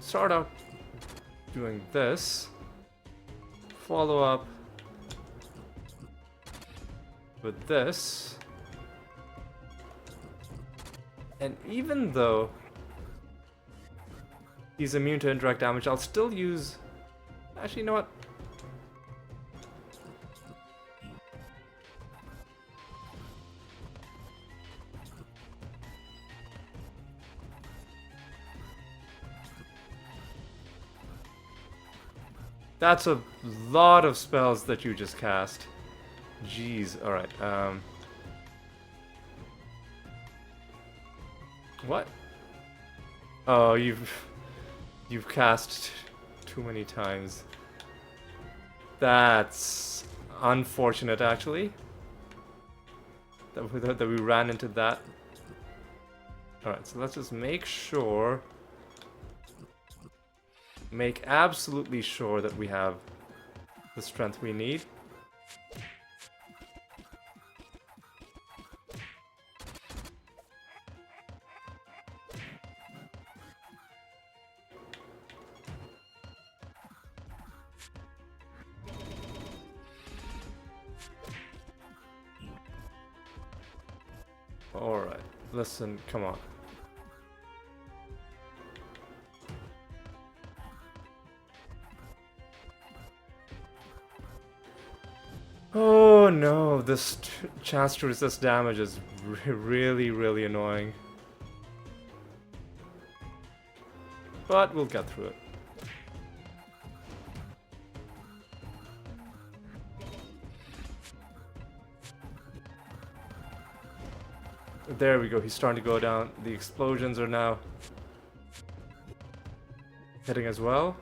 Start out doing this. follow up with this. And even though he's immune to indirect damage, I'll still use... Actually, you know what? That's a lot of spells that you just cast. Jeez, alright, what? Oh, you've cast too many times. That's unfortunate, actually. That we ran into that. Alright, so let's just make sure... Make absolutely sure that we have the strength we need. Alright, listen, come on. Oh no, this chance to resist damage is really, really annoying. But we'll get through it. There we go, he's starting to go down. The explosions are now hitting as well.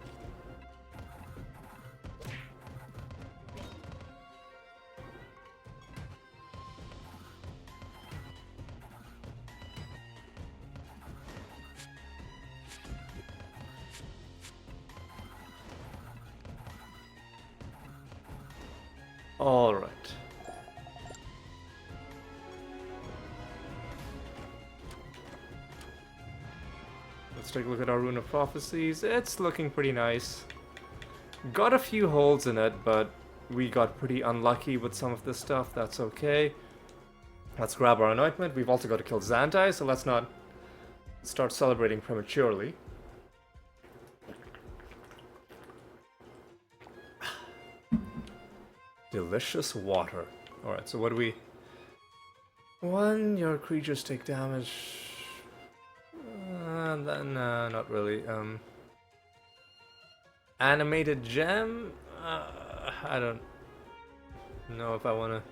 All right. Let's take a look at our Rune of Prophecies. It's looking pretty nice. Got a few holes in it, but we got pretty unlucky with some of this stuff. That's okay. Let's grab our anointment. We've also got to kill Xantai, so let's not start celebrating prematurely. Delicious water. Alright, so what do we... When your creatures take damage... no, not really. Animated gem? I don't know if I want to...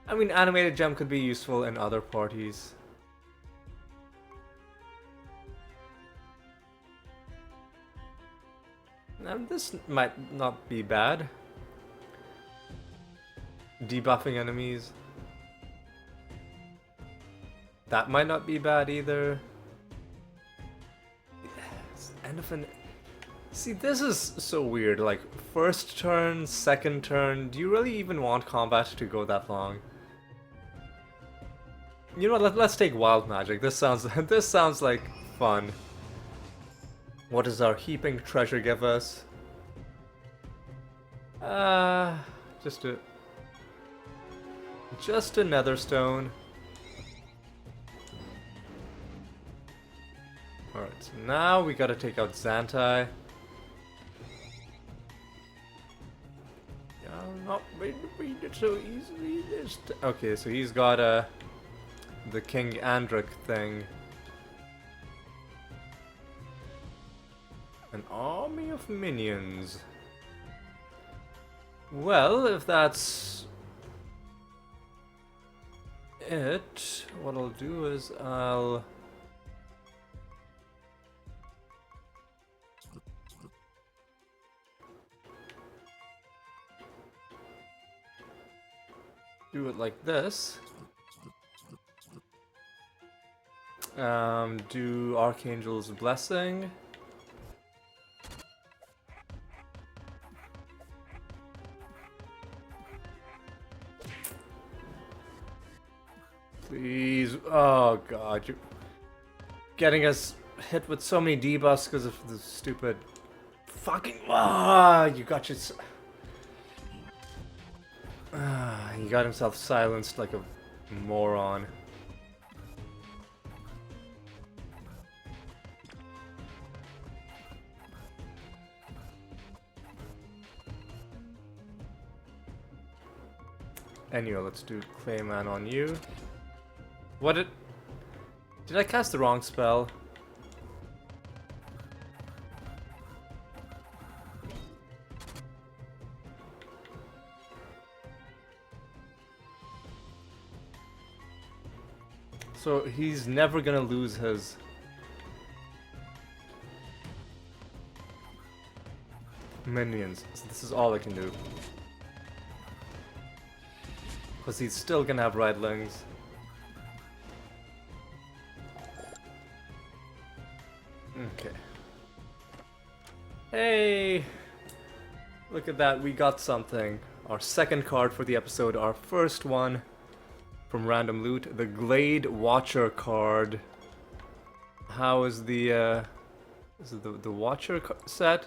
I mean, animated gem could be useful in other parties. Now, this might not be bad. Debuffing enemies. That might not be bad either. Yes, end of an... See, this is so weird. Like, first turn, second turn. Do you really even want combat to go that long? You know what? Let's take wild magic. This sounds this sounds like fun. What does our heaping treasure give us? Just a nether stone. Alright, so now we gotta take out Xantai. I'll not be defeated so easily. Okay, so he's got the King Andric thing. An army of minions. Well, if that's it, what I'll do is I'll... do it like this. Do Archangel's Blessing. Please. Oh god, you're getting us hit with so many debuffs because of the stupid fucking... Ah, you got your... He got himself silenced like a moron. Anyway, let's do Clayman on you. What did I cast the wrong spell? So he's never gonna lose his minions. So this is all I can do. Because he's still gonna have ridelings. Okay. Hey! Look at that, we got something. Our second card for the episode, our first one from random loot, the Glade Watcher card. How is the is it the Watcher set?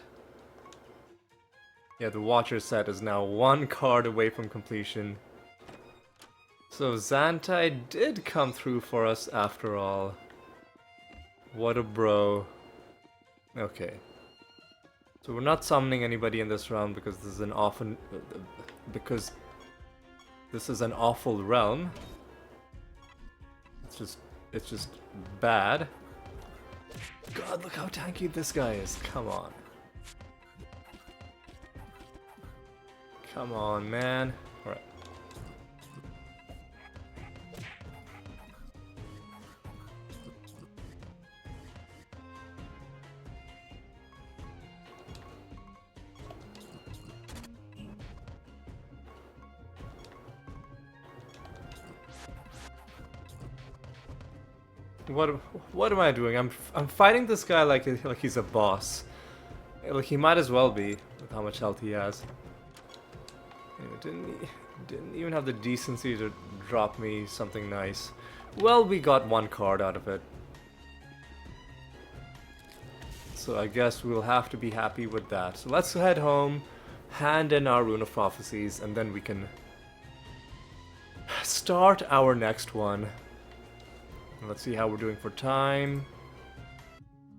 Yeah, the Watcher set is now one card away from completion. So Zantai did come through for us after all. What a bro. Okay. So we're not summoning anybody in this round because this is an awful realm. It's just bad. God, look how tanky this guy is. Come on. Come on, man. Alright. What am I doing? I'm fighting this guy like he's a boss. Like he might as well be with how much health he has. Anyway, didn't even have the decency to drop me something nice. Well, we got one card out of it. So I guess we'll have to be happy with that. So let's head home, hand in our Rune of Prophecies, and then we can start our next one. Let's see how we're doing for time.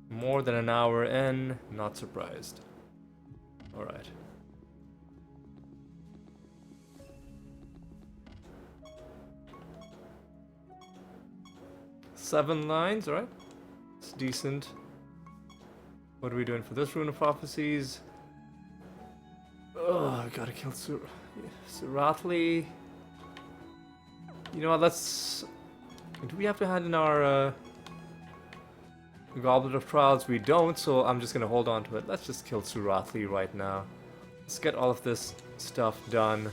More than an hour in, not surprised. Alright. Seven lines, alright. It's decent. What are we doing for this Rune of Prophecies? Oh, I gotta kill Siralim. You know what, let's... Do we have to hand in our Goblet of Trials? We don't, so I'm just gonna hold on to it. Let's just kill Siralim right now. Let's get all of this stuff done.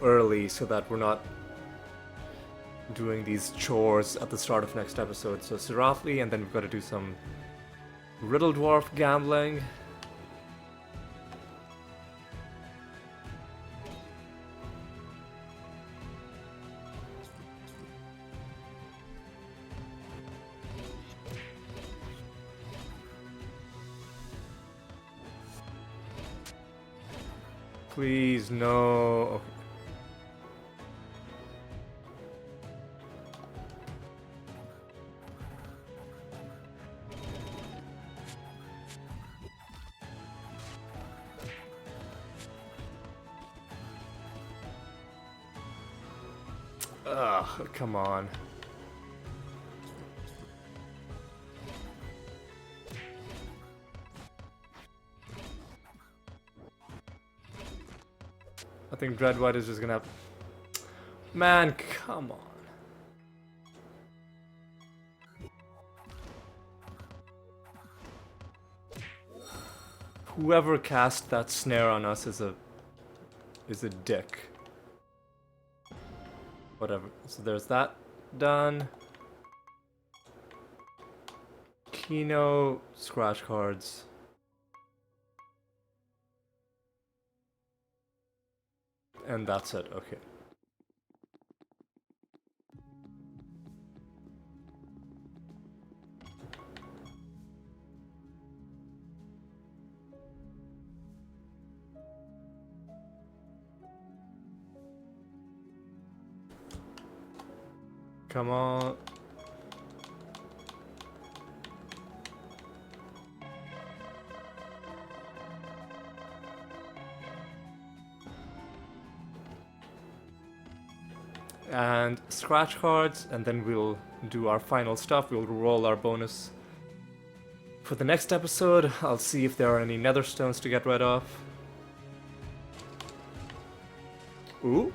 Early, so that we're not doing these chores at the start of next episode. So Siralim, and then we've got to do some Riddle Dwarf gambling. Please, no. Okay. Ugh, come on. I think Dreadwhite is just gonna have... Man, come on. Whoever cast that snare on us is a dick. Whatever. So there's that done. Kino scratch cards. And that's it, okay. Come on. And scratch cards, and then we'll do our final stuff. We'll roll our bonus for the next episode. I'll see if there are any nether stones to get rid of. Ooh.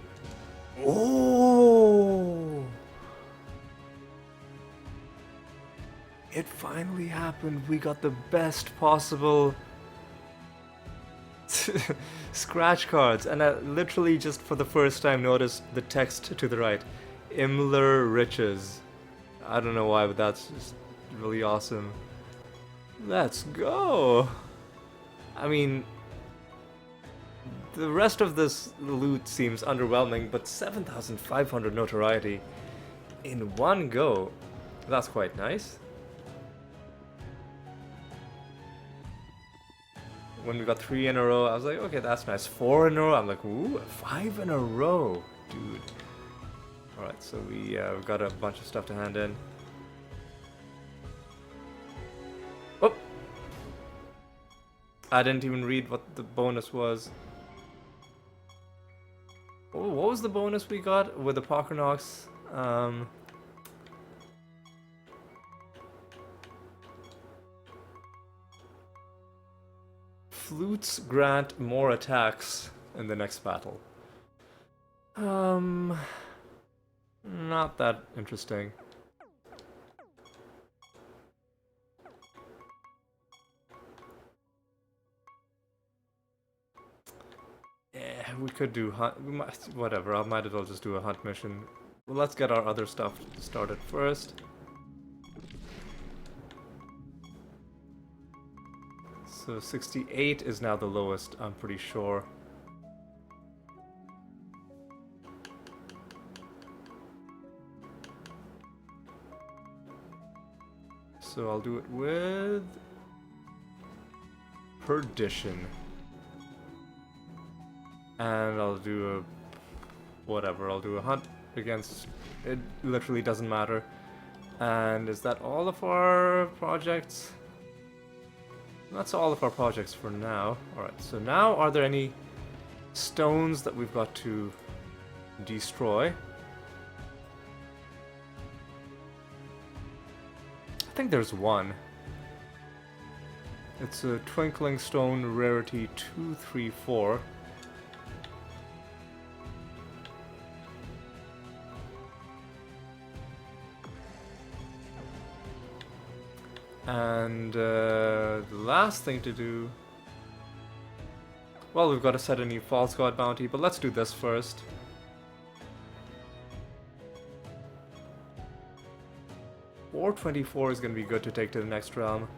Oh! It finally happened. We got the best possible scratch cards, and I literally just for the first time noticed the text to the right. Imler Riches. I don't know why, but that's just really awesome. Let's go! I mean, the rest of this loot seems underwhelming, but 7,500 notoriety in one go. That's quite nice. When we got 3 in a row, I was like, okay, that's nice. 4 in a row, I'm like, ooh, 5 in a row, dude. Alright, so we've got a bunch of stuff to hand in. Oh! I didn't even read what the bonus was. Oh, what was the bonus we got with the Pokernox? Flutes grant more attacks in the next battle. Not that interesting. Yeah, we could do hunt. Whatever, I might as well just do a hunt mission. Well, let's get our other stuff started first. So 68 is now the lowest, I'm pretty sure. So I'll do it with Perdition. And I'll do a whatever, I'll do a hunt against, it literally doesn't matter. And is that all of our projects? That's all of our projects for now. Alright, so now are there any stones that we've got to destroy? I think there's one. It's a Twinkling Stone Rarity 234. And the last thing to do... Well, we've got to set a new False God bounty, but let's do this first. $424 is going to be good to take to the next realm.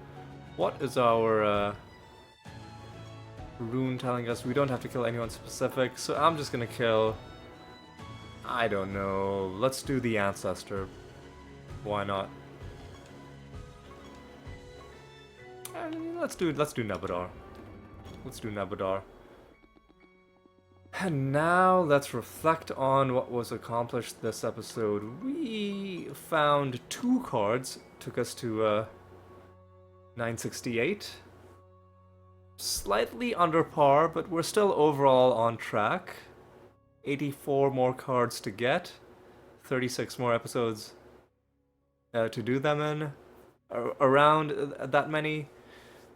What is our rune telling us? We don't have to kill anyone specific, so I'm just going to kill... I don't know. Let's do the Ancestor. Why not? Let's do Nebadar. Let's do Nebadar. And now let's reflect on what was accomplished this episode. We found 2 cards, took us to 968. Slightly under par, but we're still overall on track. 84 more cards to get, 36 more episodes to do them in. Around that many.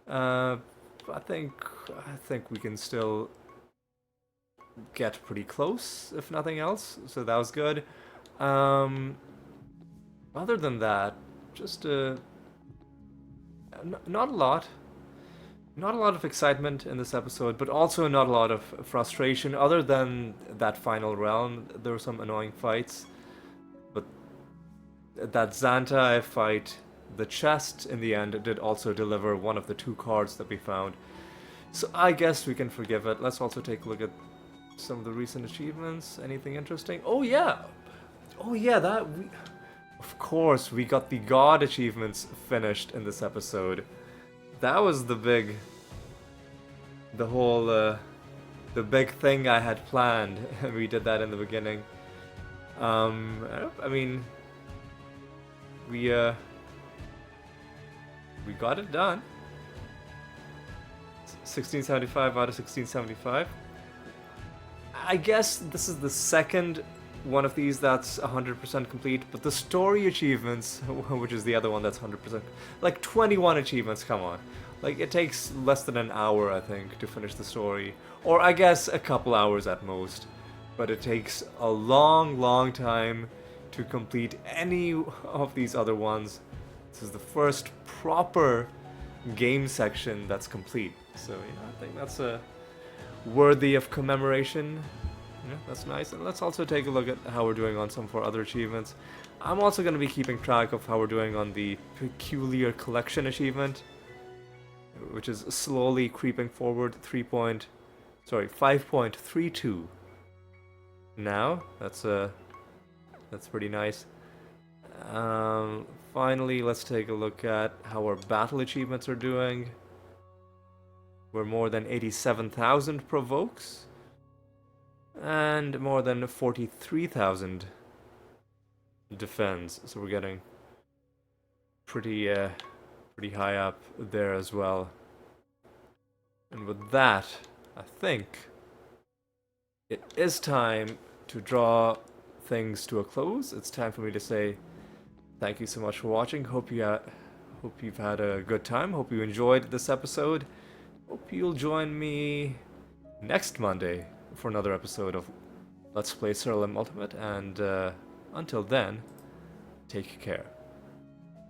I think we can still get pretty close, if nothing else. So that was good. Other than that, just not a lot. Not a lot of excitement in this episode, but also not a lot of frustration. Other than that final realm, there were some annoying fights. But that Xantai fight, the chest in the end did also deliver one of the 2 cards that we found. So I guess we can forgive it. Let's also take a look at some of the recent achievements. Anything interesting? Oh yeah! Of course, we got the God achievements finished in this episode. That was the big thing I had planned. We did that in the beginning. I mean, we got it done. 1675 out of 1675. I guess this is the second one of these that's 100% complete, but the story achievements, which is the other one that's 100%, like 21 achievements, come on. Like, it takes less than an hour, I think, to finish the story. Or I guess a couple hours at most. But it takes a long, long time to complete any of these other ones. This is the first proper game section that's complete. So, I think that's worthy of commemoration. Yeah, that's nice. And let's also take a look at how we're doing on some of our other achievements. I'm also going to be keeping track of how we're doing on the Peculiar Collection achievement, which is slowly creeping forward 5.32. Now, that's pretty nice. Finally, let's take a look at how our battle achievements are doing. We're more than 87,000 provokes, and more than 43,000 defends. So we're getting pretty high up there as well. And with that, I think it is time to draw things to a close. It's time for me to say thank you so much for watching. Hope you've had a good time. Hope you enjoyed this episode. Hope you'll join me next Monday for another episode of Let's Play Siralim Ultimate. And until then, take care.